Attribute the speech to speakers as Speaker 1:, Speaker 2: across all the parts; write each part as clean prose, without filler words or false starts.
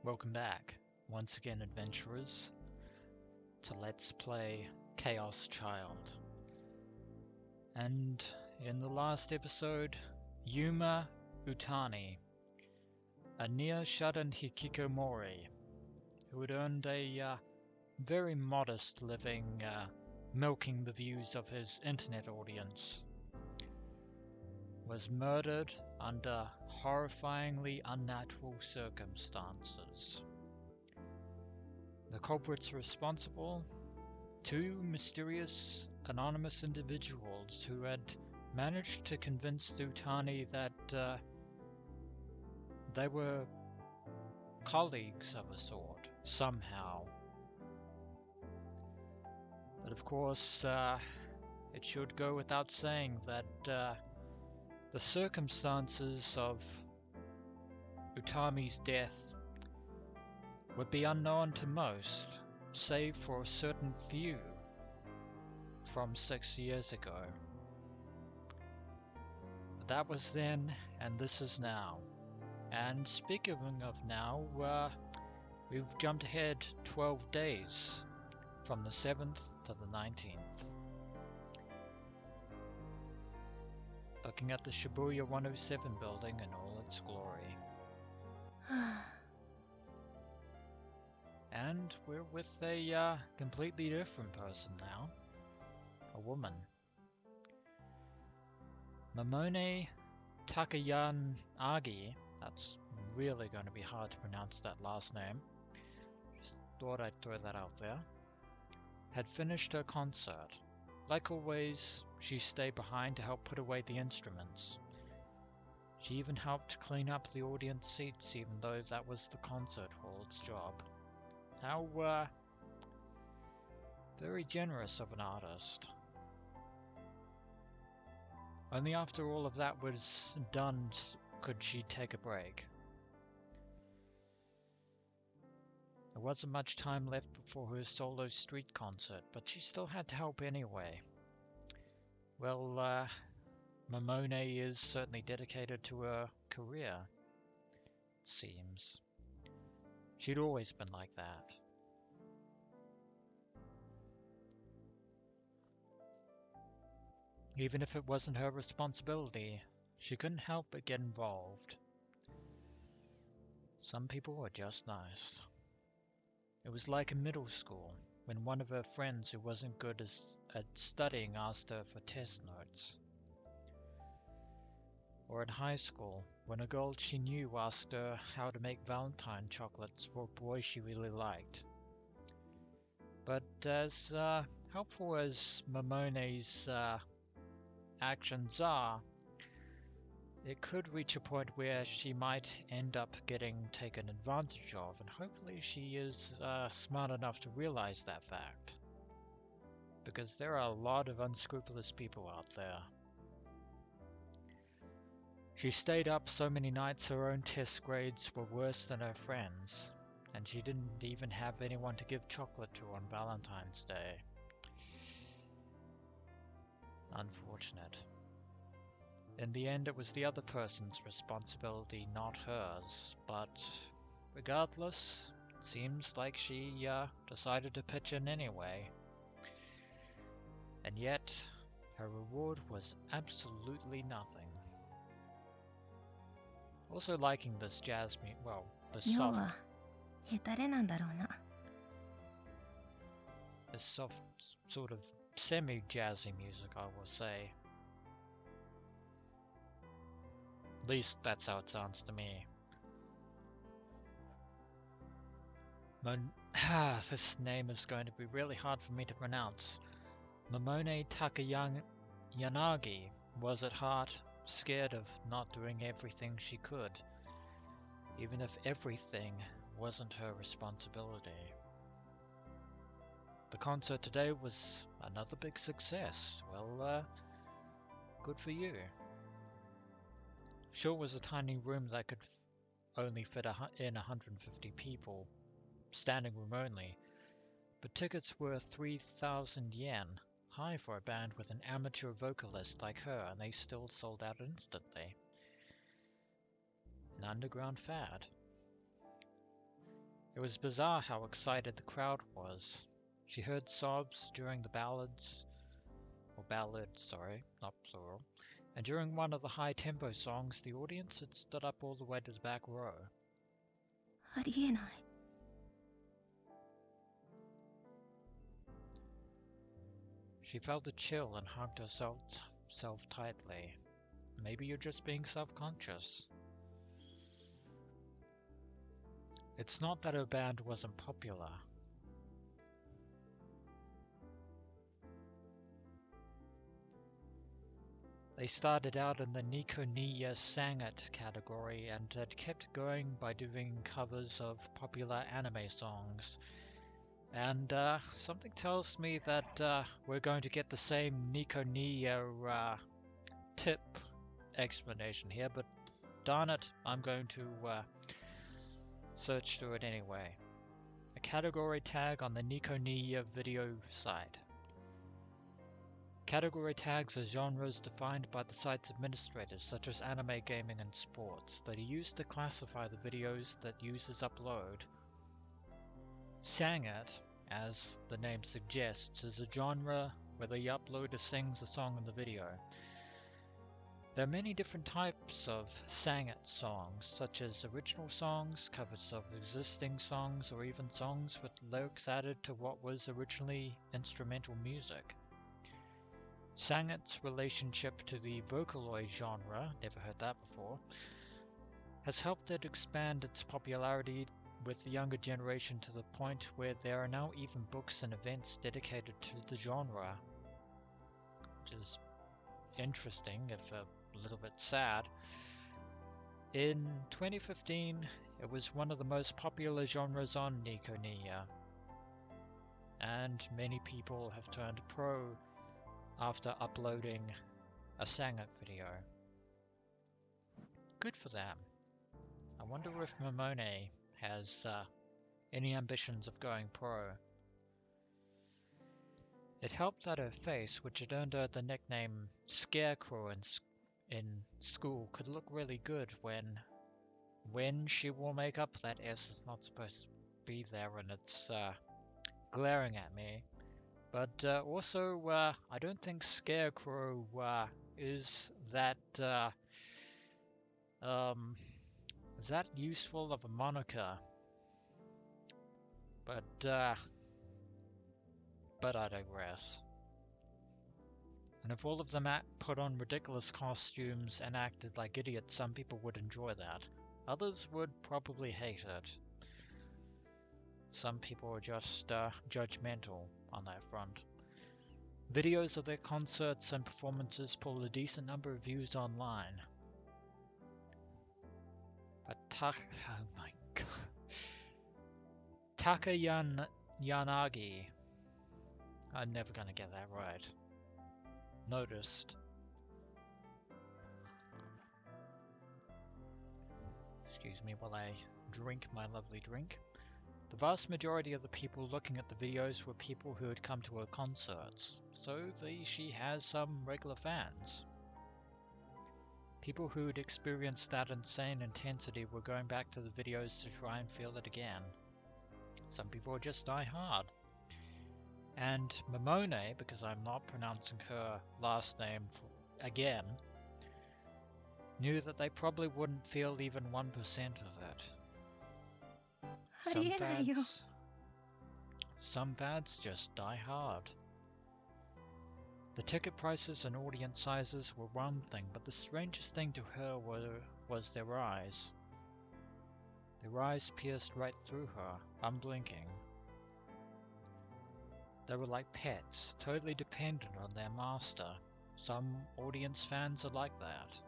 Speaker 1: Welcome back, once again adventurers, to Let's Play ChäoS Child. And in the last episode, Yuma Utani, a near-shudden hikikomori, who had earned a very modest living milking the views of his internet audience, was murdered under horrifyingly unnatural circumstances. The culprits responsible? Two mysterious anonymous individuals who had managed to convince Utani that they were colleagues of a sort, somehow. But of course, it should go without saying that the circumstances of Utami's death would be unknown to most, save for a certain few from 6 years ago. But that was then, and this is now. And speaking of now, we've jumped ahead 12 days, from the 7th to the 19th. Looking at the Shibuya 107 building in all its glory. And we're with a completely different person now. A woman. Momone Takayanagi, that's really going to be hard to pronounce that last name. Just thought I'd throw that out there. Had finished her concert. Like always, she stayed behind to help put away the instruments. She even helped clean up the audience seats, even though that was the concert hall's job. How, very generous of an artist. Only after all of that was done could she take a break. There wasn't much time left before her solo street concert, but she still had to help anyway. Well, Momone is certainly dedicated to her career, it seems. She'd always been like that. Even if it wasn't her responsibility, she couldn't help but get involved. Some people were just nice. It was like in middle school, when one of her friends who wasn't good at studying asked her for test notes. Or in high school, when a girl she knew asked her how to make Valentine chocolates for a boy she really liked. But as helpful as Momone's actions are, it could reach a point where she might end up getting taken advantage of, and hopefully she is smart enough to realize that fact. Because there are a lot of unscrupulous people out there. She stayed up so many nights her own test grades were worse than her friends, and she didn't even have anyone to give chocolate to on Valentine's Day. Unfortunate. In the end, it was the other person's responsibility, not hers, but regardless, it seems like she decided to pitch in anyway. And yet, her reward was absolutely nothing. Also liking this jazz the soft sort of semi-jazzy music, I will say. At least that's how it sounds to me. This name is going to be really hard for me to pronounce. Momone Takayanagi was at heart scared of not doing everything she could, even if everything wasn't her responsibility. The concert today was another big success. Well, good for you. Sure, it was a tiny room that could only fit in 150 people, standing room only, but tickets were 3,000 yen, high for a band with an amateur vocalist like her, and they still sold out instantly. An underground fad. It was bizarre how excited the crowd was. She heard sobs during the ballads, sorry, not plural, and during one of the high-tempo songs, the audience had stood up all the way to the back row.
Speaker 2: ありえない。
Speaker 1: She felt a chill and hugged herself tightly. Maybe you're just being self-conscious. It's not that her band wasn't popular. They started out in the Nikoniya Sang-it category and had kept going by doing covers of popular anime songs. And something tells me that we're going to get the same Nikoniya tip explanation here, but darn it, I'm going to search through it anyway. A category tag on the Nikoniya video site. Category tags are genres defined by the site's administrators, such as anime, gaming, and sports, that are used to classify the videos that users upload. Sang-it, as the name suggests, is a genre where the uploader sings a song in the video. There are many different types of sang-it songs, such as original songs, covers of existing songs, or even songs with lyrics added to what was originally instrumental music. Sang-it's relationship to the Vocaloid genre, never heard that before, has helped it expand its popularity with the younger generation to the point where there are now even books and events dedicated to the genre, which is interesting, if a little bit sad. In 2015, it was one of the most popular genres on Nikoniya, and many people have turned pro after uploading a Sang-it video. Good for them. I wonder if Momone has any ambitions of going pro. It helped that her face, which had earned her the nickname Scarecrow in school, could look really good when she wore makeup. That S is not supposed to be there, and it's glaring at me. But also, I don't think Scarecrow is that useful of a moniker. But I digress. And if all of them put on ridiculous costumes and acted like idiots, some people would enjoy that. Others would probably hate it. Some people are just judgmental on that front. Videos of their concerts and performances pull a decent number of views online. But oh my god. Yanagi. I'm never gonna get that right. Noticed. Excuse me while I drink my lovely drink. The vast majority of the people looking at the videos were people who had come to her concerts, so she has some regular fans. People who had experienced that insane intensity were going back to the videos to try and feel it again. Some people are just die hard. And Momone, because I'm not pronouncing her last name again, knew that they probably wouldn't feel even 1% of it. Some fads just die hard. The ticket prices and audience sizes were one thing, but the strangest thing to her was their eyes. Their eyes pierced right through her, unblinking. They were like pets, totally dependent on their master. Some audience fans are like that.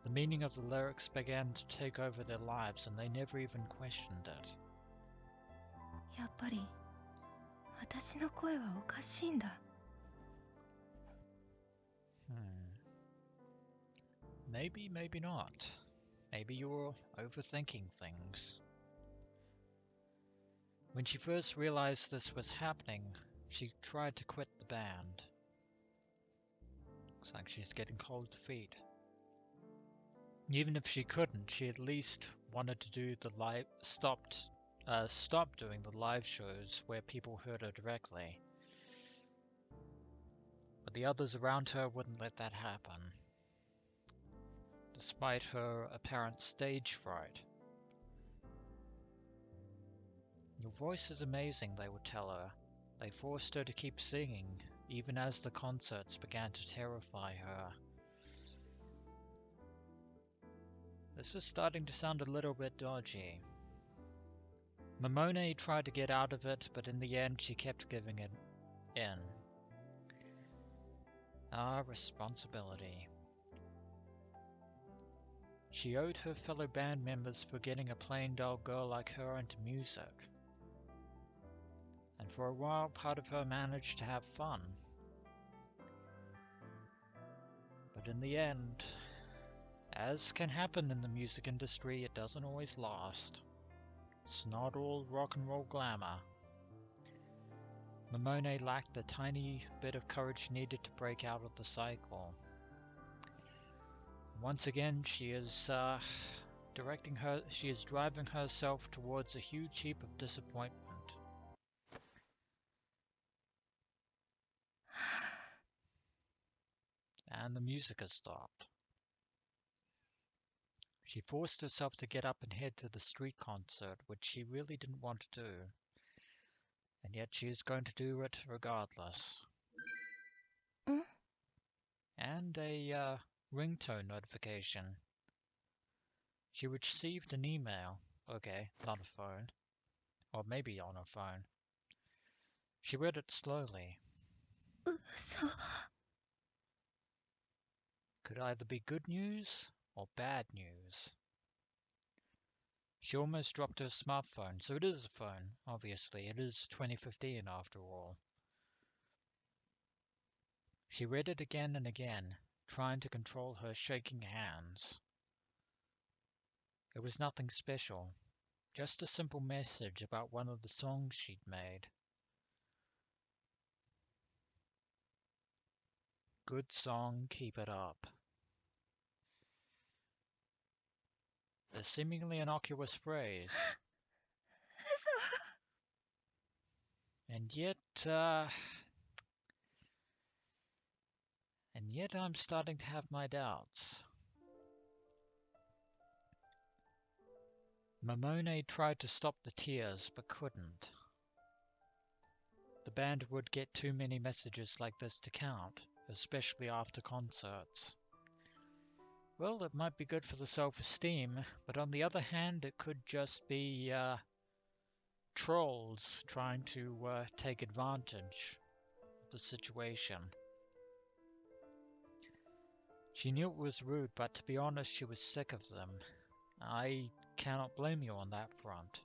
Speaker 1: The meaning of the lyrics began to take over their lives, and they never even questioned it.
Speaker 2: やっぱり私の声はおかしいんだ。
Speaker 1: Maybe, maybe not. Maybe you're overthinking things. When she first realized this was happening, she tried to quit the band. Looks like she's getting cold feet. Even if she couldn't, she at least wanted to do the stopped stop doing the live shows where people heard her directly. But the others around her wouldn't let that happen, despite her apparent stage fright. "Your voice is amazing," they would tell her. They forced her to keep singing, even as the concerts began to terrify her. This is starting to sound a little bit dodgy. Mamone tried to get out of it, but in the end she kept giving it in. Responsibility. She owed her fellow band members for getting a plain dull girl like her into music. And for a while, part of her managed to have fun. But in the end, as can happen in the music industry, it doesn't always last. It's not all rock and roll glamour. Mamone lacked the tiny bit of courage needed to break out of the cycle. Once again, she is driving herself towards a huge heap of disappointment. And the music has stopped. She forced herself to get up and head to the street concert, which she really didn't want to do. And yet she is going to do it regardless. And a ringtone notification. She received an email. Okay, not a phone. Or maybe on her phone. She read it slowly. Could either be good news or bad news. She almost dropped her smartphone, so it is a phone, obviously. It is 2015 after all. She read it again and again, trying to control her shaking hands. It was nothing special, just a simple message about one of the songs she'd made. Good song, keep it up. A seemingly innocuous phrase. And yet I'm starting to have my doubts. Mamone tried to stop the tears, but couldn't. The band would get too many messages like this to count, especially after concerts. Well, it might be good for the self-esteem, but on the other hand, it could just be trolls trying to take advantage of the situation. She knew it was rude, but to be honest, she was sick of them. I cannot blame you on that front.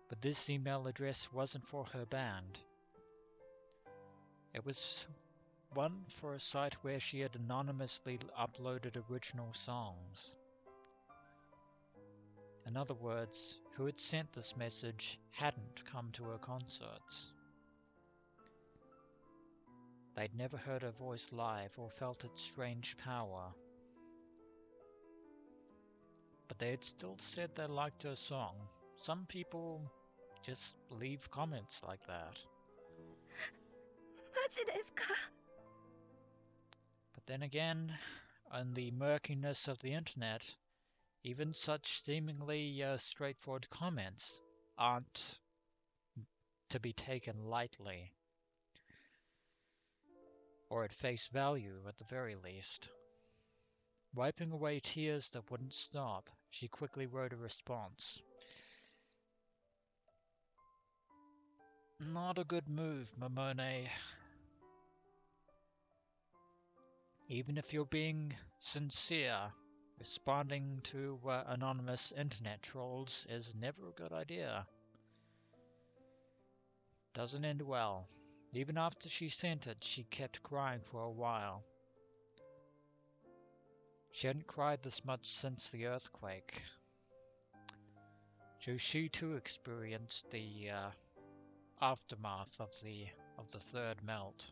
Speaker 1: But this email address wasn't for her band. It was one for a site where she had anonymously uploaded original songs. In other words, who had sent this message hadn't come to her concerts. They'd never heard her voice live or felt its strange power. But they had still said they liked her song. Some people just leave comments like that. But then again, in the murkiness of the internet, even such seemingly straightforward comments aren't to be taken lightly, or at face value at the very least. Wiping away tears that wouldn't stop, she quickly wrote a response. Not a good move, Mamone. Even if you're being sincere, responding to anonymous internet trolls is never a good idea. Doesn't end well. Even after she sent it, she kept crying for a while. She hadn't cried this much since the earthquake. So she too experienced the aftermath of the third melt.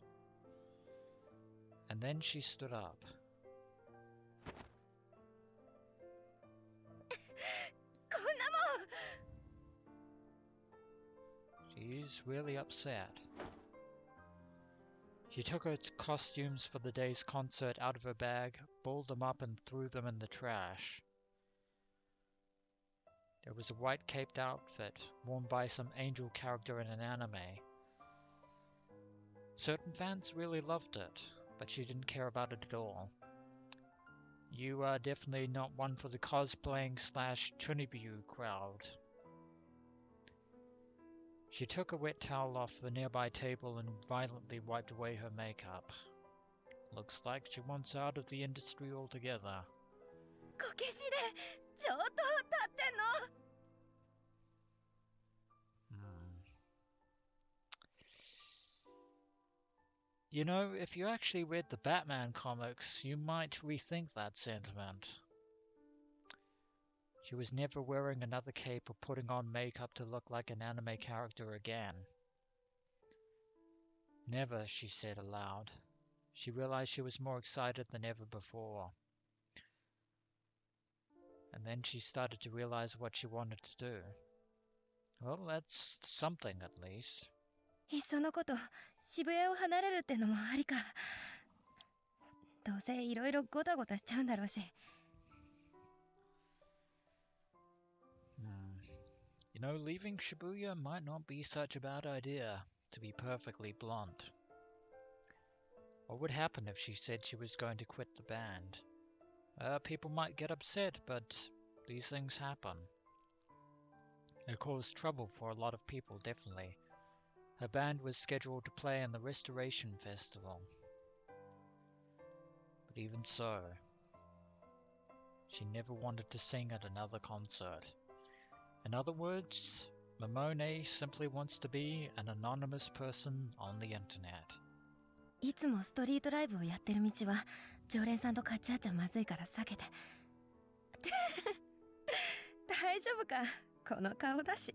Speaker 1: And then she stood up. She's really upset. She took her costumes for the day's concert out of her bag, balled them up and threw them in the trash. There was a white caped outfit worn by some angel character in an anime. Certain fans really loved it, but she didn't care about it at all. You are definitely not one for the cosplaying / Chunibyu crowd. She took a wet towel off a nearby table and violently wiped away her makeup. Looks like she wants out of the industry altogether.
Speaker 2: こけしで上等歌ってんの。
Speaker 1: You know, if you actually read the Batman comics, you might rethink that sentiment. She was never wearing another cape or putting on makeup to look like an anime character again. Never, she said aloud. She realized she was more excited than ever before. And then she started to realize what she wanted to do. Well, that's something at least.
Speaker 2: いっそのこと渋谷を離れるってのもありか。どうせいろいろゴタゴタしちゃうんだろうし。
Speaker 1: You know, leaving Shibuya might not be such a bad idea, to be perfectly blunt. What would happen if she said she was going to quit the band? People might get upset, but these things happen. It caused trouble for a lot of people, definitely. Her band was scheduled to play in the Restoration Festival. But even so, she never wanted to sing at another concert. In other words, Momone simply wants to be an anonymous person on the internet.
Speaker 2: いつもストリートライブをやってる道は常連さんと勝ち合っちゃまずいから避けて。大丈夫か、この顔だし。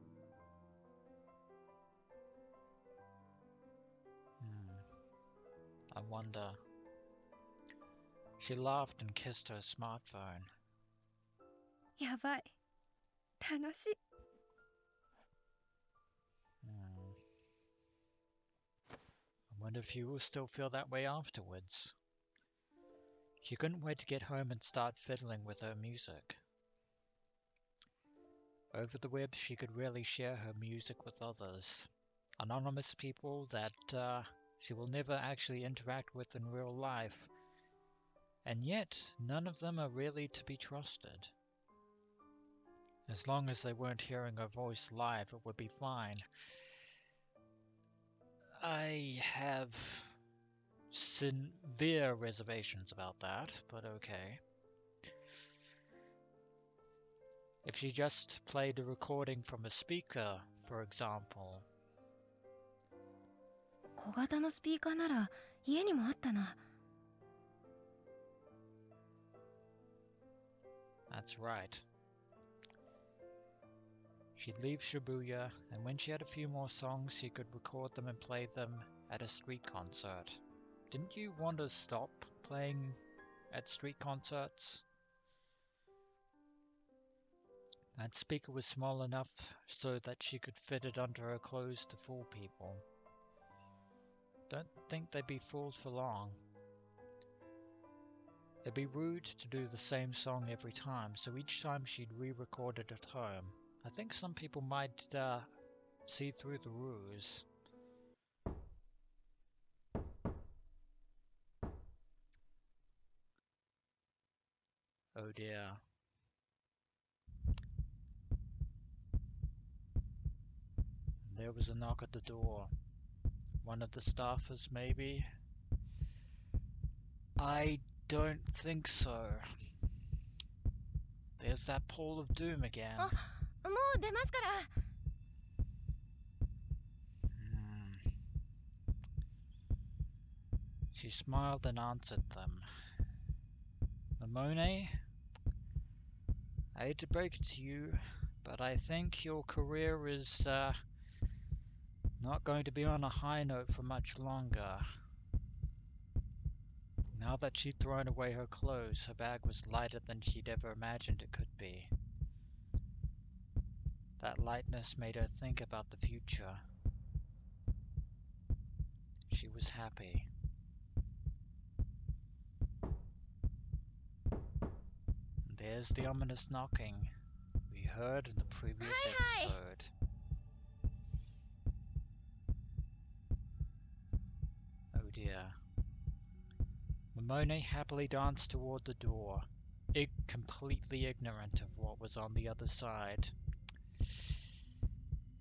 Speaker 1: I wonder. She laughed and kissed her smartphone.
Speaker 2: やばい。楽しい。
Speaker 1: I wonder if you will still feel that way afterwards. She couldn't wait to get home and start fiddling with her music. Over the web, she could rarely share her music with others. Anonymous people that she will never actually interact with in real life. And yet, none of them are really to be trusted. As long as they weren't hearing her voice live, it would be fine. I have severe reservations about that, but okay. If she just played a recording from a speaker, for example.
Speaker 2: 小型のスピーカーなら家にもあったな。
Speaker 1: That's right. She'd leave Shibuya, and when she had a few more songs, she could record them and play them at a street concert. Didn't you want to stop playing at street concerts? That speaker was small enough so that she could fit it under her clothes to fool people. Don't think they'd be fooled for long. It'd be rude to do the same song every time, so each time she'd re-record it at home. I think some people might see through the ruse. Oh dear. There was a knock at the door. One of the staffers, maybe? I don't think so. There's that Paul of Doom again.
Speaker 2: もう出ますから。
Speaker 1: She smiled and answered them. Momone, I hate to break it to you, but I think your career is not going to be on a high note for much longer. Now that she'd thrown away her clothes, her bag was lighter than she'd ever imagined it could be. That lightness made her think about the future. she was happy. And there's the ominous knocking we heard in the previous episode. Oh dear. Mamone happily danced toward the door, completely ignorant of what was on the other side.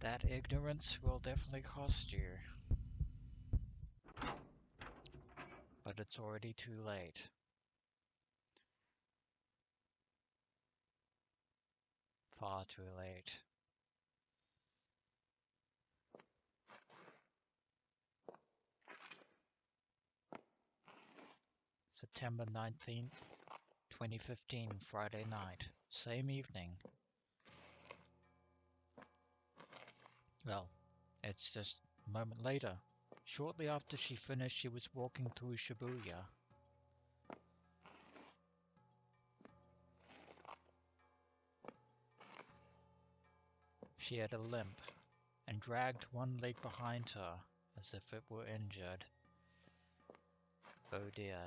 Speaker 1: That ignorance will definitely cost you. But it's already too late. Far too late. September 19th, 2015, Friday night. Same evening. Well, it's just a moment later. Shortly after she finished, she was walking through Shibuya. She had a limp and dragged one leg behind her as if it were injured. Oh dear.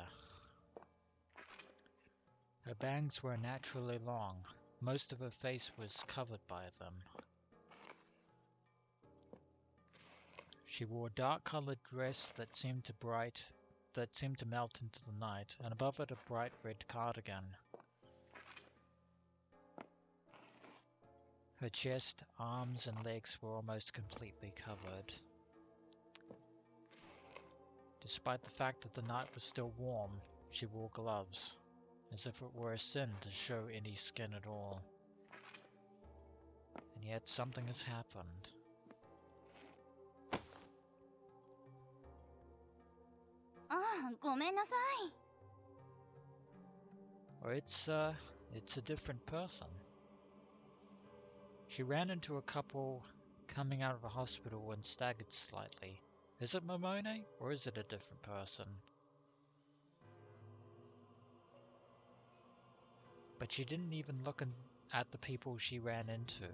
Speaker 1: Her bangs were unnaturally long. Most of her face was covered by them. She wore a dark-colored dress that seemed to melt into the night, and above it a bright red cardigan. Her chest, arms, and legs were almost completely covered. Despite the fact that the night was still warm, she wore gloves, as if it were a sin to show any skin at all. And yet something has happened. Or it's a different person. She ran into a couple coming out of a hospital and staggered slightly. Is it Momone, or is it a different person? But she didn't even look at the people she ran into,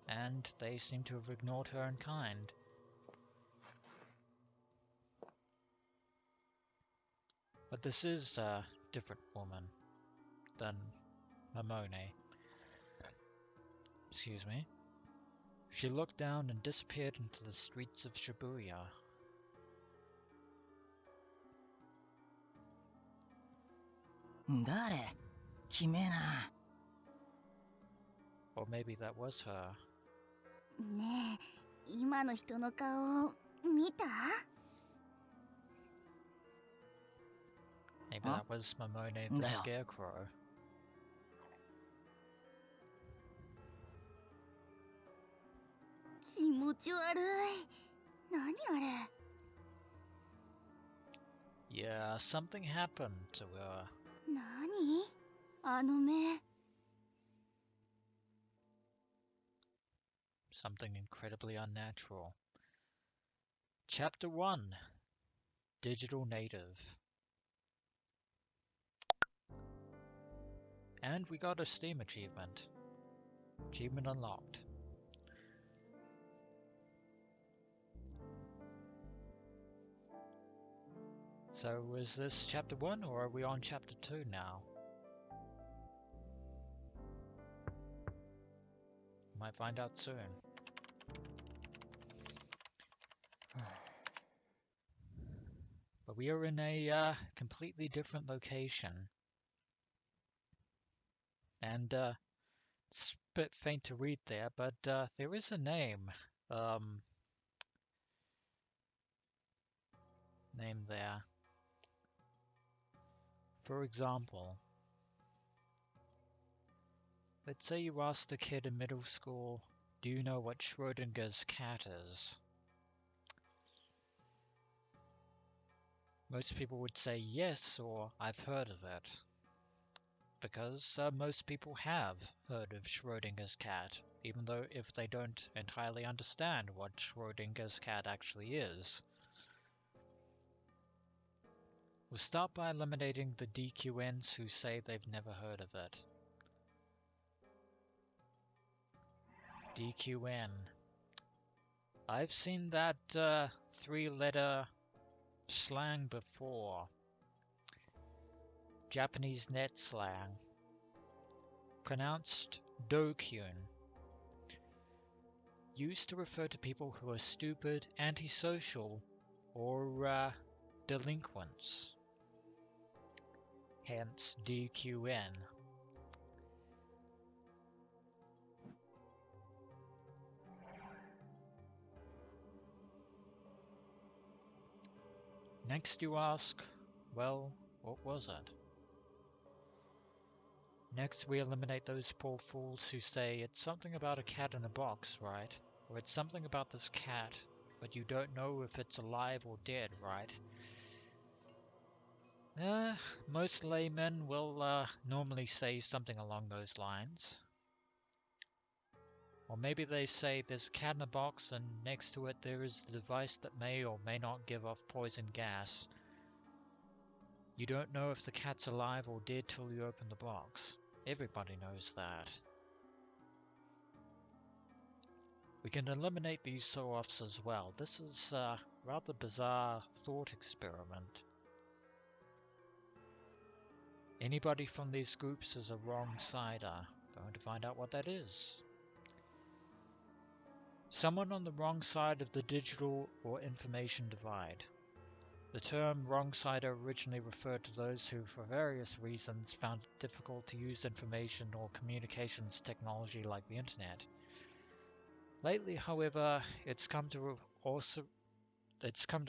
Speaker 1: and they seem to have ignored her in kind. But this is a different woman than Momone. Excuse me. She looked down and disappeared into the streets of Shibuya. Or maybe that was her. Maybe that was Momone the Scarecrow. Yeah, something happened to her. Something incredibly unnatural. Chapter 1. Digital Native. And we got a Steam achievement. Achievement unlocked. So is this chapter 1 or are we on chapter 2 now? Might find out soon. But we are in a completely different location. And it's a bit faint to read there, but there is a name. Name there. For example, let's say you asked a kid in middle school, do you know what Schrodinger's cat is? Most people would say yes, or I've heard of it. Because most people have heard of Schrodinger's cat, even though if they don't entirely understand what Schrodinger's cat actually is. We'll start by eliminating the DQNs who say they've never heard of it. DQN. I've seen that 3-letter slang before. Japanese net slang. Pronounced dokyun. Used to refer to people who are stupid, antisocial, or delinquents. Hence DQN. Next you ask, well, what was it? Next we eliminate those poor fools who say it's something about a cat in a box, right? Or it's something about this cat, but you don't know if it's alive or dead, right? Most laymen will normally say something along those lines. Or maybe they say there's a cat in a box and next to it there is the device that may or may not give off poison gas. You don't know if the cat's alive or dead till you open the box. Everybody knows that. We can eliminate these show-offs as well. This is a rather bizarre thought experiment. Anybody from these groups is a wrong-sider. Going to find out what that is. Someone on the wrong side of the digital or information divide. The term wrong-sider originally referred to those who, for various reasons, found it difficult to use information or communications technology like the internet. Lately, however, it's come to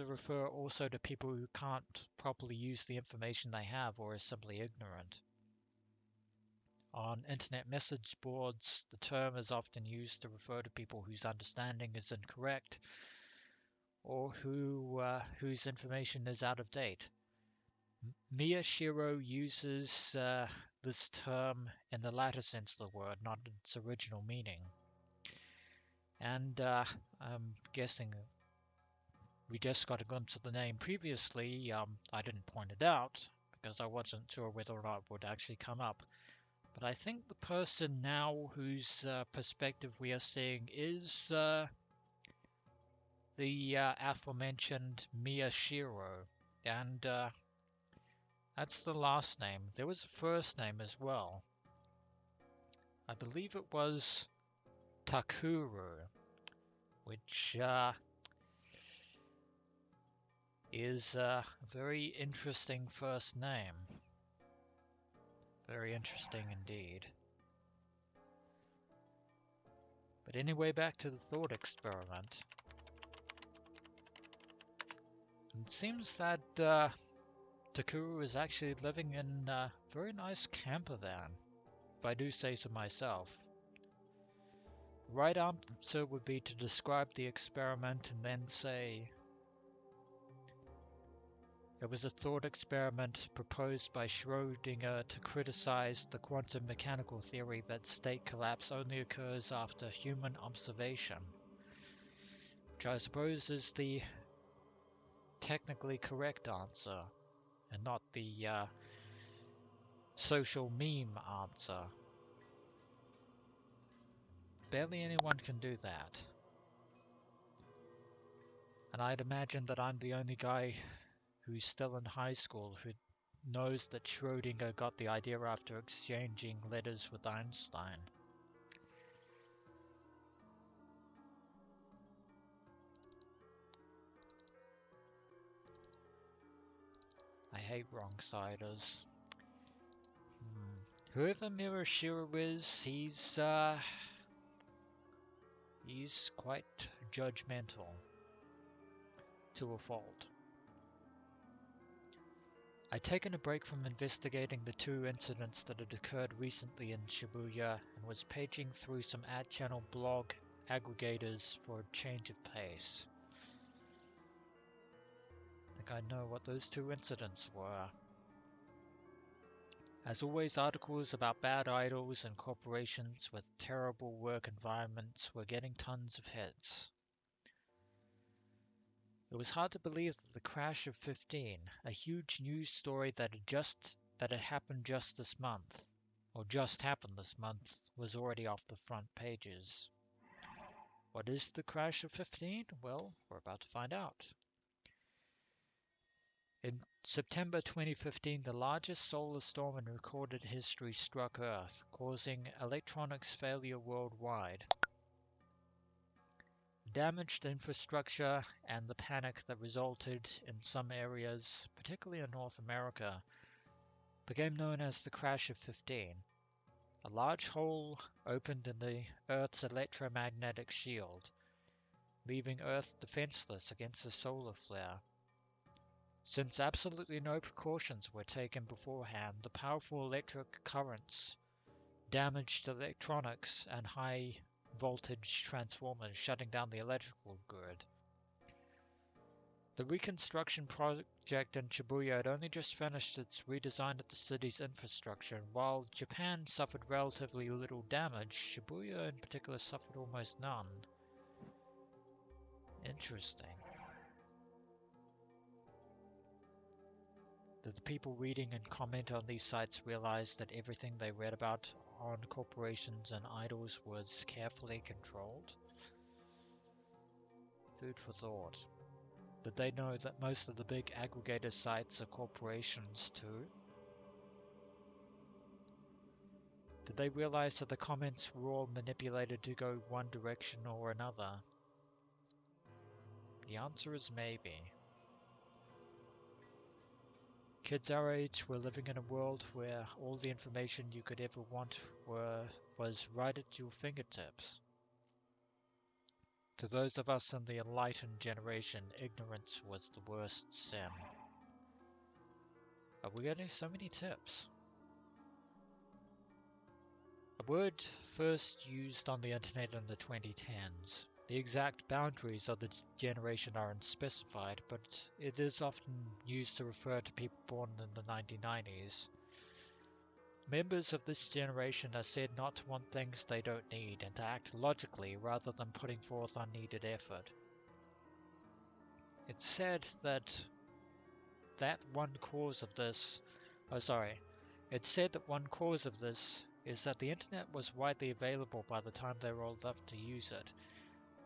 Speaker 1: refer also to people who can't properly use the information they have or are simply ignorant. On internet message boards, the term is often used to refer to people whose understanding is incorrect or whose information is out of date. Miyashiro uses this term in the latter sense of the word, not its original meaning. And I'm guessing we just got a glimpse of the name previously. I didn't point it out because I wasn't sure whether or not it would actually come up. But I think the person now whose perspective we are seeing is the aforementioned Miyashiro. And that's the last name. There was a first name as well. I believe it was Takuru, which is a very interesting first name. Very interesting indeed. But anyway, back to the thought experiment. It seems that Takuru is actually living in a very nice camper van, if I do say so myself. The right answer would be to describe the experiment and then say, it was a thought experiment proposed by Schrödinger to criticize the quantum mechanical theory that state collapse only occurs after human observation, which I suppose is the technically correct answer, and not the social meme answer. Barely anyone can do that. And I'd imagine that I'm the only guy who's still in high school who knows that Schrödinger got the idea after exchanging letters with Einstein. I hate wrong-siders. Whoever Miyashiro is, he's quite judgmental to a fault. I'd taken a break from investigating the two incidents that had occurred recently in Shibuya and was paging through some ad-channel blog aggregators for a change of pace. I think I know what those two incidents were. As always, articles about bad idols and corporations with terrible work environments were getting tons of hits. It was hard to believe that the crash of 15, a huge news story that had happened just this month, or just happened this month, was already off the front pages. What is the crash of 15? Well, we're about to find out. In September 2015, the largest solar storm in recorded history struck Earth, causing electronics failure worldwide. Damaged infrastructure and the panic that resulted in some areas, particularly in North America, became known as the Crash of 15. A large hole opened in the Earth's electromagnetic shield, leaving Earth defenseless against a solar flare. Since absolutely no precautions were taken beforehand, the powerful electric currents damaged electronics and high-voltage transformers, shutting down the electrical grid. The reconstruction project in Shibuya had only just finished its redesign of the city's infrastructure, and while Japan suffered relatively little damage, Shibuya in particular suffered almost none. Interesting. Did the people reading and comment on these sites realize that everything they read about on corporations and idols was carefully controlled? Food for thought. Did they know that most of the big aggregator sites are corporations too? Did they realize that the comments were all manipulated to go one direction or another? The answer is maybe. Kids our age were living in a world where all the information you could ever want was right at your fingertips. To those of us in the enlightened generation, ignorance was the worst sin. Are we getting so many tips? A word first used on the internet in the 2010s. The exact boundaries of the generation are unspecified, but it is often used to refer to people born in the 1990s. Members of this generation are said not to want things they don't need and to act logically rather than putting forth unneeded effort. It's said that one cause of this is that the internet was widely available by the time they were old enough to use it,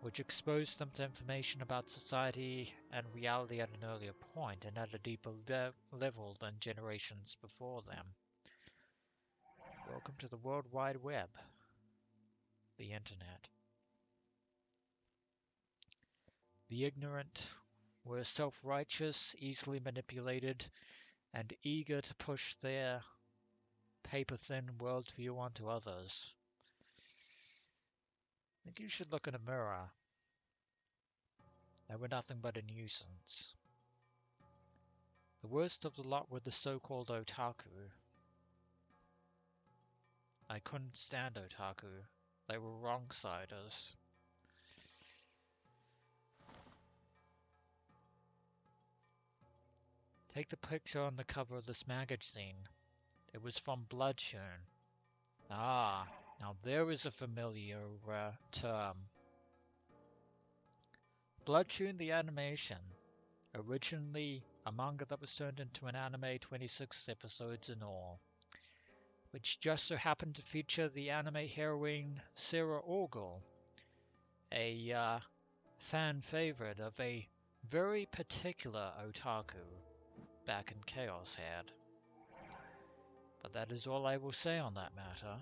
Speaker 1: which exposed them to information about society and reality at an earlier point and at a deeper level than generations before them. Welcome to the World Wide Web, the internet. The ignorant were self-righteous, easily manipulated, and eager to push their paper-thin worldview onto others. I think you should look in a mirror. They were nothing but a nuisance. The worst of the lot were the so-called otaku. I couldn't stand otaku. They were wrong-siders. Take the picture on the cover of this magazine. It was from Bloodshun. Ah, now there is a familiar term. Bloodshun the animation. Originally a manga that was turned into an anime, 26 episodes in all, which just so happened to feature the anime heroine Sarah Orgel, a fan favorite of a very particular otaku back in ChäoS had. But that is all I will say on that matter.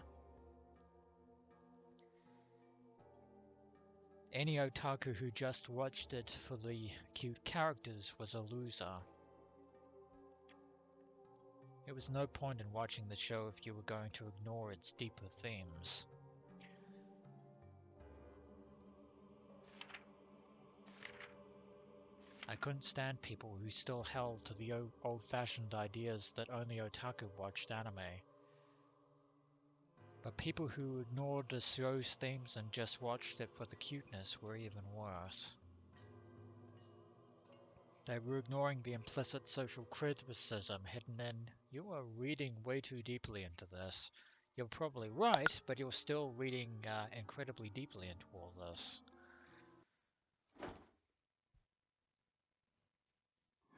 Speaker 1: Any otaku who just watched it for the cute characters was a loser. There was no point in watching the show if you were going to ignore its deeper themes. I couldn't stand people who still held to the old-fashioned ideas that only otaku watched anime. But people who ignored the show's themes and just watched it for the cuteness were even worse. They were ignoring the implicit social criticism hidden in, "You are reading way too deeply into this. You're probably right, but you're still reading incredibly deeply into all this."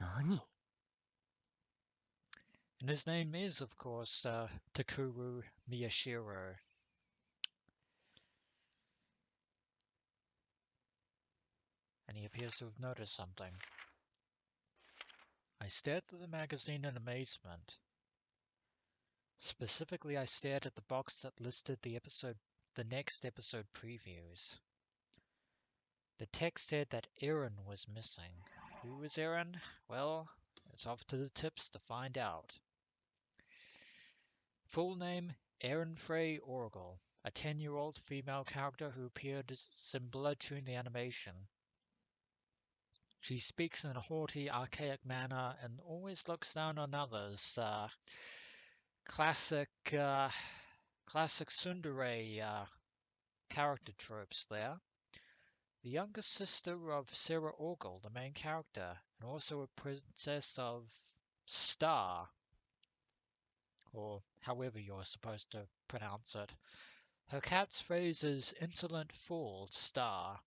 Speaker 3: Nani?
Speaker 1: And his name is, of course, Takuru Miyashiro. And he appears to have noticed something. I stared at the magazine in amazement. Specifically, I stared at the box that listed the next episode previews. The text said that Aaron was missing. Who was Aaron? Well, it's off to the tips to find out. Full name, Erin Frey Orgel, a 10-year-old female character who appeared similar to in the animation. She speaks in a haughty, archaic manner and always looks down on others. Classic tsundere character tropes there. The younger sister of Sarah Orgel, the main character, and also a princess of Star, or however you're supposed to pronounce it. Her catchphrase is "Insolent Fool, Star."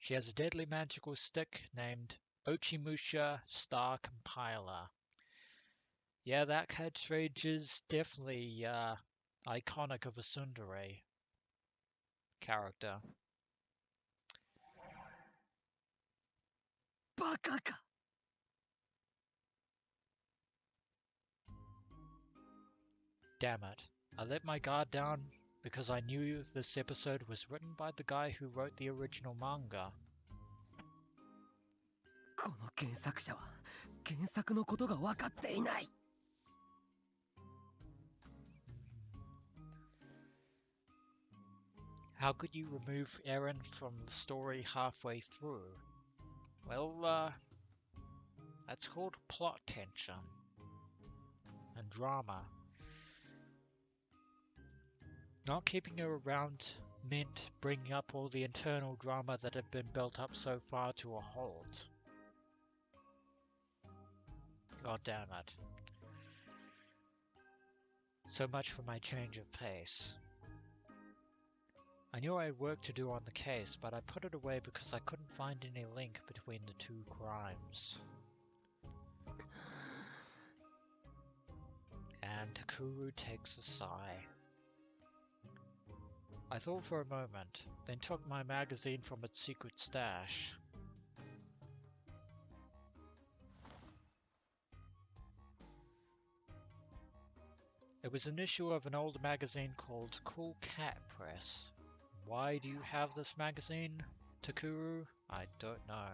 Speaker 1: She has a deadly magical stick named Ochimusha Star Compiler. Yeah, that catchphrase is definitely iconic of a tsundere character.
Speaker 2: バカか。
Speaker 1: Damn it. I let my guard down because I knew this episode was written by the guy who wrote the original manga.
Speaker 2: この原作者は原作のことが分かっていない。
Speaker 1: How could you remove Eren from the story halfway through? Well, that's called plot tension and drama. Not keeping her around meant bringing up all the internal drama that had been built up so far to a halt. God damn it. So much for my change of pace. I knew I had work to do on the case, but I put it away because I couldn't find any link between the two crimes. And Takuru takes a sigh. I thought for a moment, then took my magazine from its secret stash. It was an issue of an old magazine called Cool Cat Press. Why do you have this magazine, Takuru? I don't know.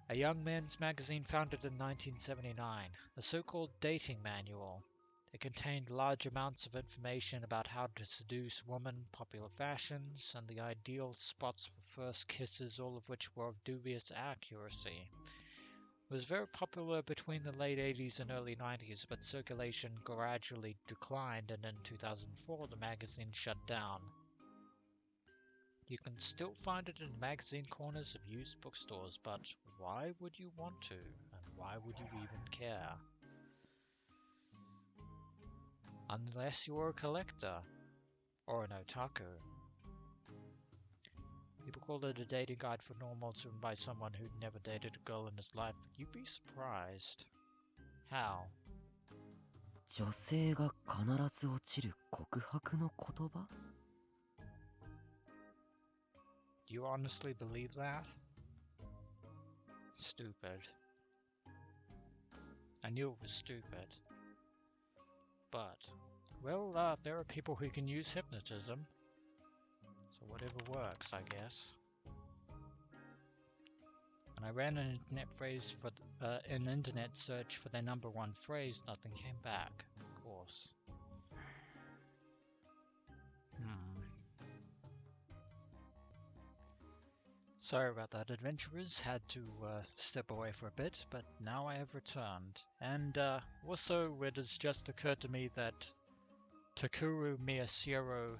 Speaker 1: A young men's magazine founded in 1979, a so-called dating manual. It contained large amounts of information about how to seduce women, popular fashions, and the ideal spots for first kisses, all of which were of dubious accuracy. It was very popular between the late 80s and early 90s, but circulation gradually declined, and in 2004 the magazine shut down. You can still find it in magazine corners of used bookstores, but why would you want to, and why would you even care? Unless you're a collector, or an otaku. People call it a dating guide for normals written by someone who'd never dated a girl in his life, but you'd be surprised. How?
Speaker 2: 女性が必ず落ちる告白の言葉?
Speaker 1: Do you honestly believe that? Stupid. I knew it was stupid. But, well, there are people who can use hypnotism. So whatever works, I guess. When I ran an internet search for their number one phrase, nothing came back, of course. Sorry about that, adventurers. Had to step away for a bit, but now I have returned. And also, it has just occurred to me that Takuru Miyashiro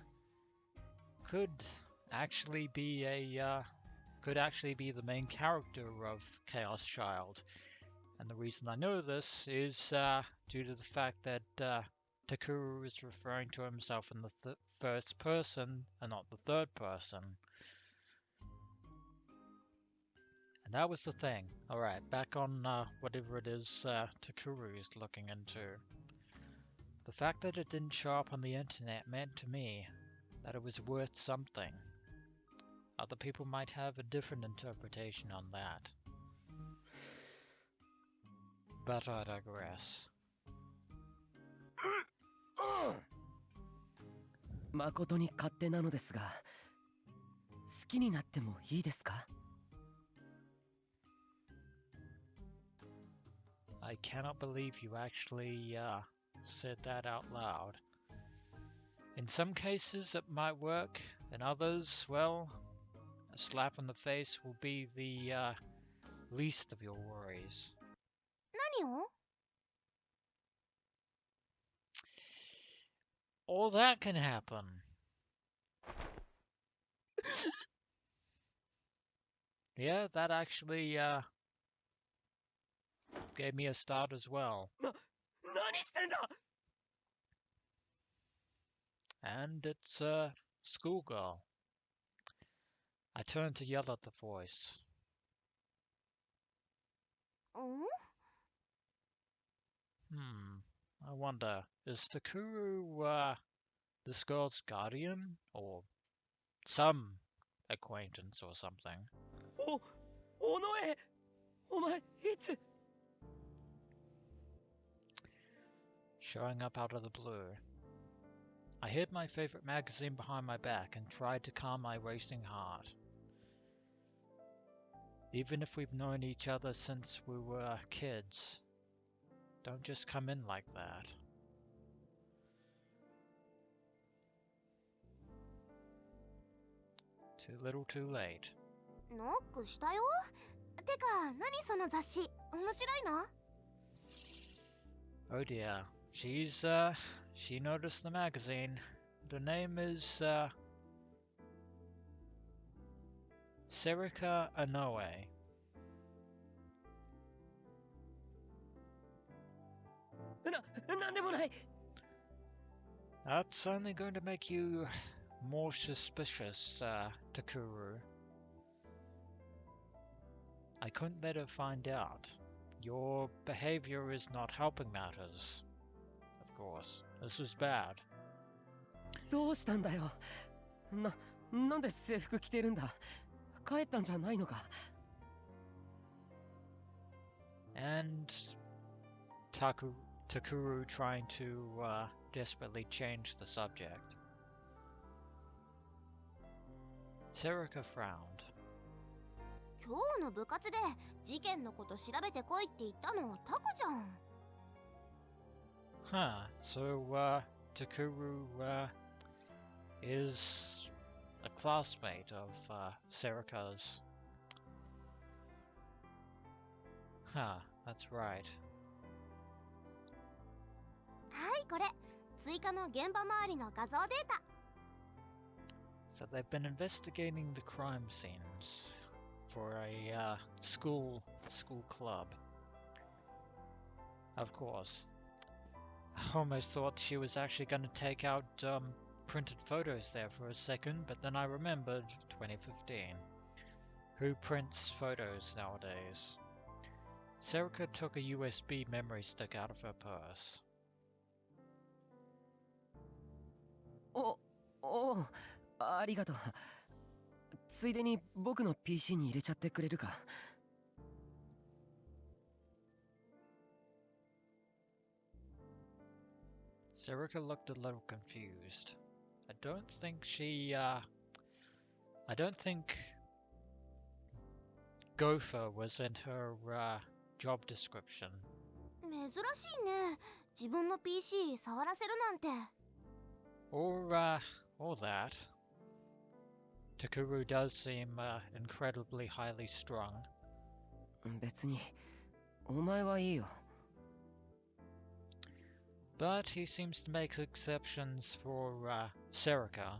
Speaker 1: could actually be the main character of Chaos Child. And the reason I know this is due to the fact that Takuru is referring to himself in the first person and not the third person. And that was the thing. Alright, back on whatever it is Takuru is looking into. The fact that it didn't show up on the internet meant to me that it was worth something. Other people might have a different interpretation on that. But I digress.
Speaker 3: 誠に勝手なのですが、好きになってもいいですか?
Speaker 1: I cannot believe you actually said that out loud. In some cases it might work, in others, well, a slap on the face will be the least of your worries.
Speaker 2: 何を?
Speaker 1: All that can happen. Yeah, that actually gave me a start as well.
Speaker 3: 何してんだ!
Speaker 1: And it's a schoolgirl. I turned to yell at the voice.
Speaker 2: ん?
Speaker 1: I wonder, is Takuru this girl's guardian? Or some acquaintance or something?
Speaker 3: おのえ! お前、いつ?
Speaker 1: Showing up out of the blue. I hid my favorite magazine behind my back and tried to calm my racing heart. Even if we've known each other since we were kids, don't just come in like that. Too little, too late.
Speaker 2: ノックしたよ。てか、何その雑誌、面白いの?
Speaker 1: Oh dear, she noticed the magazine. The name is Serika Inoue.
Speaker 3: なんでもない!
Speaker 1: That's only going to make you more suspicious, Takuru. I couldn't let her find out. Your behavior is not helping matters. Of course, this was bad.
Speaker 3: どうしたんだよ? なんで制服着てるんだ? 帰ったんじゃないのか?
Speaker 1: And Takuru trying to desperately change the subject. Serika frowned.
Speaker 2: 今日の部活で事件のこと調べてこいって言ったのタコじゃん。
Speaker 1: Huh, so Takuru is a classmate of Serika's. Huh, that's right.
Speaker 2: はい、これ追加の現場周りの画像データ。
Speaker 1: So they've been investigating the crime scenes for a school club. Of course. I almost thought she was actually going to take out printed photos there for a second, but then I remembered 2015. Who prints photos nowadays? Serika took a USB memory stick out of her purse.
Speaker 3: おう、ありがとう。ついでに僕の PC に入れちゃってくれるか?
Speaker 1: Serika looked a little confused. I don't think Gopher was in her job description.
Speaker 2: 珍しいね。自分の PC 触らせるなんて。
Speaker 1: Or that. Takuru does seem incredibly highly strung.
Speaker 3: 別に、お前はいいよ。
Speaker 1: But he seems to make exceptions for Serika.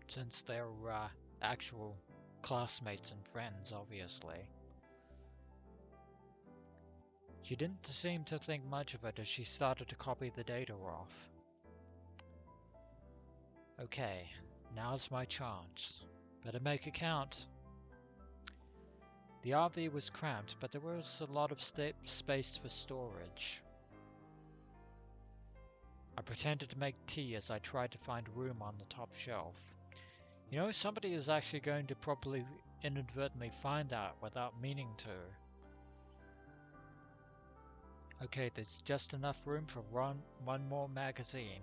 Speaker 1: Since they're actual classmates and friends, obviously. She didn't seem to think much of it as she started to copy the data off. Okay, now's my chance. Better make it count. The RV was cramped, but there was a lot of space for storage. I pretended to make tea as I tried to find room on the top shelf. You know, somebody is actually going to inadvertently find out without meaning to. Okay, there's just enough room for one more magazine.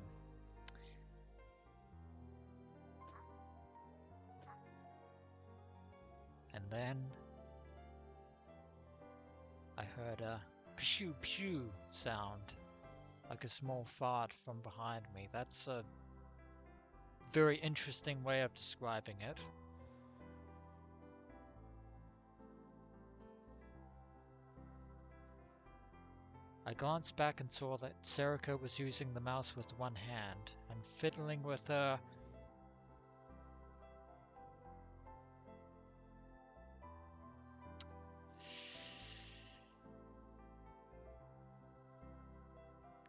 Speaker 1: And then I heard a pew pew sound, like a small fart from behind me. That's a very interesting way of describing it. I glanced back and saw that Serika was using the mouse with one hand and fiddling with her.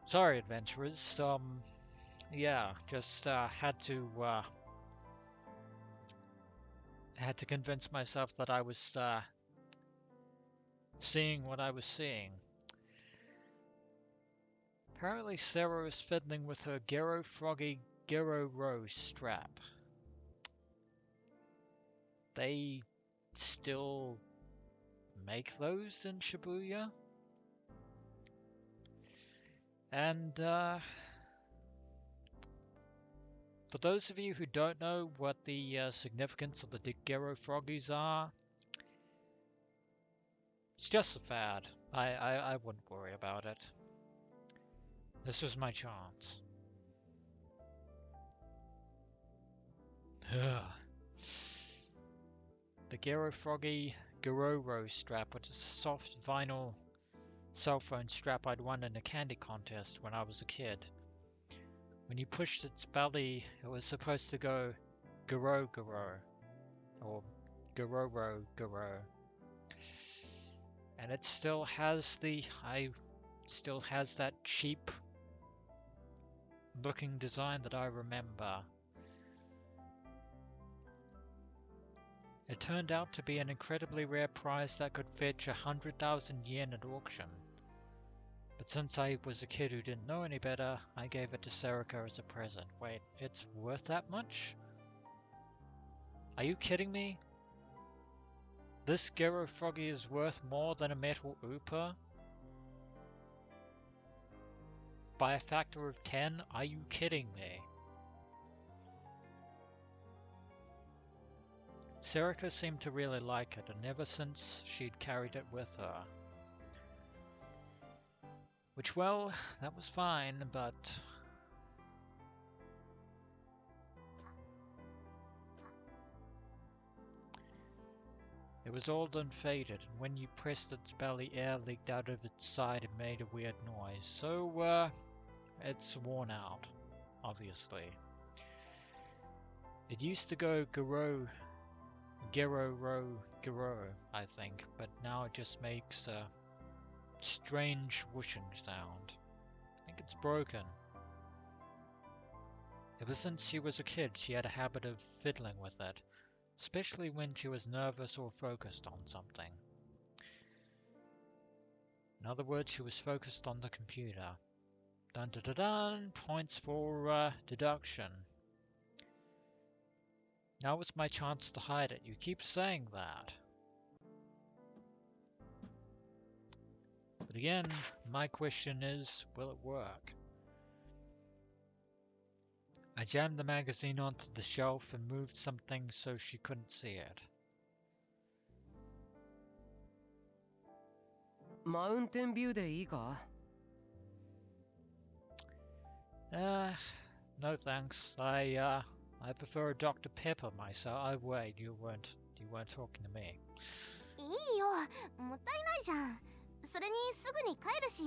Speaker 1: Sorry, adventurers. Yeah, just had to convince myself that I was seeing what I was seeing. Apparently, Sarah was fiddling with her Gero Froggy Gero Rose strap. They still make those in Shibuya? And for those of you who don't know what the significance of the Gero Froggies are, it's just a fad. I wouldn't worry about it. This was my chance. The Gero Froggy Gero Rose strap, which is a soft vinyl cell phone strap I'd won in a candy contest when I was a kid. When you pushed its belly, it was supposed to go Gero Gero, or Geroro Gero. And it still has that cheap looking design that I remember. It turned out to be an incredibly rare prize that could fetch 100,000 yen at auction. But since I was a kid who didn't know any better, I gave it to Serika as a present. Wait, it's worth that much? Are you kidding me? This Gero Froggy is worth more than a metal Ooper? By a factor of 10? Are you kidding me? Serika seemed to really like it, and ever since she'd carried it with her. Which, well, that was fine, but... It was old and faded, and when you pressed its belly, air leaked out of its side and made a weird noise. So, it's worn out, obviously. It used to go Gero, I think, but now it just makes a strange whooshing sound. I think it's broken. Ever since she was a kid, she had a habit of fiddling with it, especially when she was nervous or focused on something. In other words, she was focused on the computer. Dun dun dun dun! Points for deduction. Now was my chance to hide it. You keep saying that. But again, my question is, will it work? I jammed the magazine onto the shelf and moved some things so she couldn't see it.
Speaker 3: Mountain view でいいか?
Speaker 1: No thanks. I prefer a Dr. Pepper myself. Wait, you weren't talking to me.
Speaker 2: いいよ、もったいないじゃん。それにすぐに帰るし。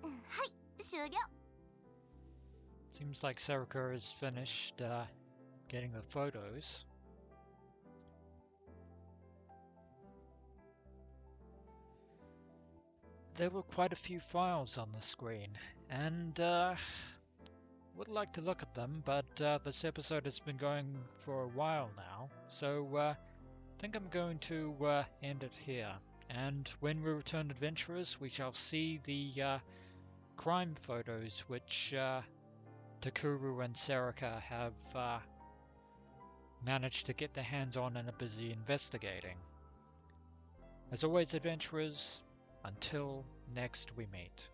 Speaker 2: はい、終了。
Speaker 1: Seems like Serika has finished getting the photos. There were quite a few files on the screen, and would like to look at them, but this episode has been going for a while now, so I think I'm going to end it here. And when we return, adventurers, we shall see the crime photos which Takuru and Serika have manage to get their hands on and are busy investigating. As always, adventurers, until next we meet.